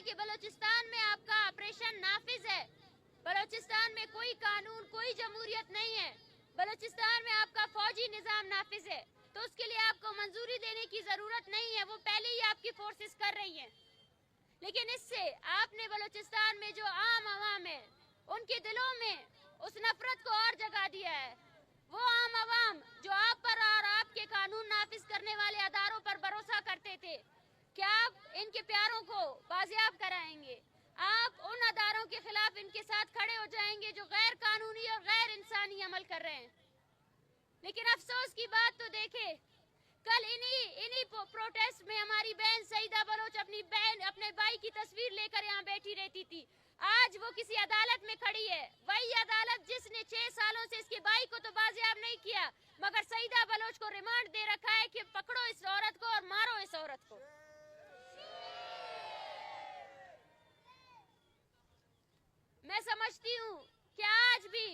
हैं कि बलूचिस्तान में आपका ऑपरेशन नाफिज है। बलूचिस्तान में कोई कानून, कोई जमहूरियत नहीं है। बलूचिस्तान में आपका फौजी निजाम नाफिज है, तो उसके लिए आपको मंजूरी देने की जरूरत नहीं है। वो पहले ही आपकी फोर्सेस कर रही हैं। लेकिन इससे आपने बलूचिस्तान में जो आम आवाम है, उनके दिलों में उस नफरत को और जगा दिया है। वो आम आवाम जो आप पर और आपके कानून नाफिज करने वाले अदारों पर भरोसा करते थे, क्या आप इनके प्यारों को बाजियाब कराएंगे? आप उन अदारों के खिलाफ इनके साथ खड़े हो जाएंगे जो गैर कानूनी और गैर इंसानी अमल कर रहे हैं। लेकिन अफसोस की बात तो देखें, कल इन्हीं प्रोटेस्ट में हमारी बहन सईदा बलोच अपने भाई की तस्वीर लेकर यहाँ बैठी रहती थी। आज वो किसी अदालत में खड़ी है, वही अदालत जिसने 6 सालों से इसके भाई को तो बाजियाब नहीं किया, मगर सईदा बलोच को रिमांड दे रखा है कि पकड़ो इस औरत को और मारो इस औरत को। मैं समझती हूँ कि आज भी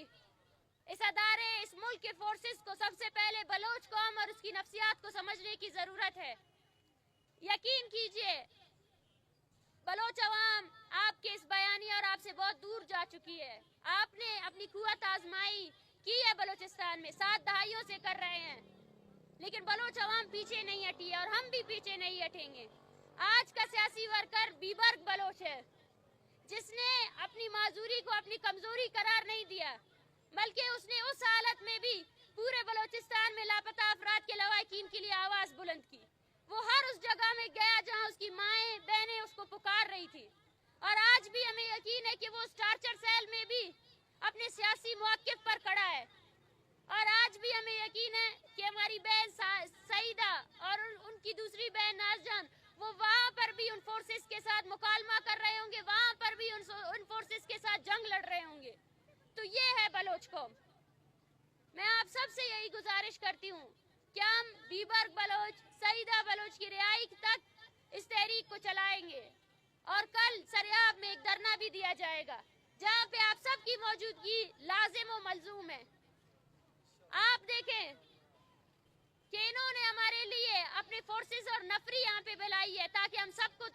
इस अदारे, इस मुल्क के फोर्सेस को सबसे पहले बलोच कौम और उसकी नफ्सियात को समझने की जरूरत है। यकीन कीजिए, बलोच अवाम आपके इस बयानी और आपसे बहुत दूर जा चुकी है। आपने अपनी कुव्वत आजमाई की है बलोचिस्तान में, 7 दहाइयों से कर रहे हैं, लेकिन बलोच अवाम पीछे नहीं हटी है और हम भी पीछे नहीं हटेंगे। आज का सियासी वर्कर बीबर्ग बलोच है, जिसने अपनी माजूरी को अपनी कमजोरी करार नहीं दिया, बल्कि उसने उस हालत में भी पूरे बलोचिस्तान में लापता अफराद के लवाहिकीन के लिए आवाज बुलंद की। वो हर उस जगह में गया जहां उसकी माएं बहनें उसको पुकार रही थी। और आज भी हमें यकीन है कि वो उस टार्चर सेल में भी अपने सियासी मौक़िफ़ पर खड़ा है। और आज भी हमें यकीन है कि हमारी बहन सईदा और उनकी दूसरी बहन नाज़जान, वो वहाँ पर भी उन फोर्सेस के साथ मुकालमा कर रहे होंगे, वहाँ पर भी उन फोर्सेस के साथ जंग लड़ रहे होंगे। तो ये है बलोच कौम। मैं आप सबसे यही गुजारिश करती हूँ कि हम बीबर्ग बलोच, सईदा बलोच की रिहाई तक इस तहरीक को चलाएंगे और कल सरियाब में एक धरना भी दिया जाएगा, जहाँ पे आप सबकी मौजूदगी लाजिम व मलजूम है। आप देखें कि इन्होंने हमारे लिए अपने फोर्सेस और नफरी यहाँ पे बुलाई है ताकि हम सबको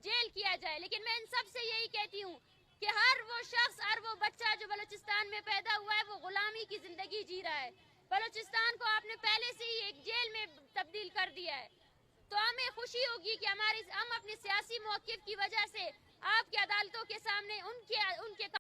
जेल किया जाए। लेकिन मैं इन सब से यही कहती हूँ कि हर वो शख्स, हर वो बच्चा जो बलूचिस्तान में पैदा हुआ है, वो गुलामी की जिंदगी जी रहा है। बलूचिस्तान को आपने पहले से ही एक जेल में तब्दील कर दिया है। तो हमें खुशी होगी कि हम अपने सियासी मौक़िफ़ की वजह से आपकी अदालतों के सामने उनके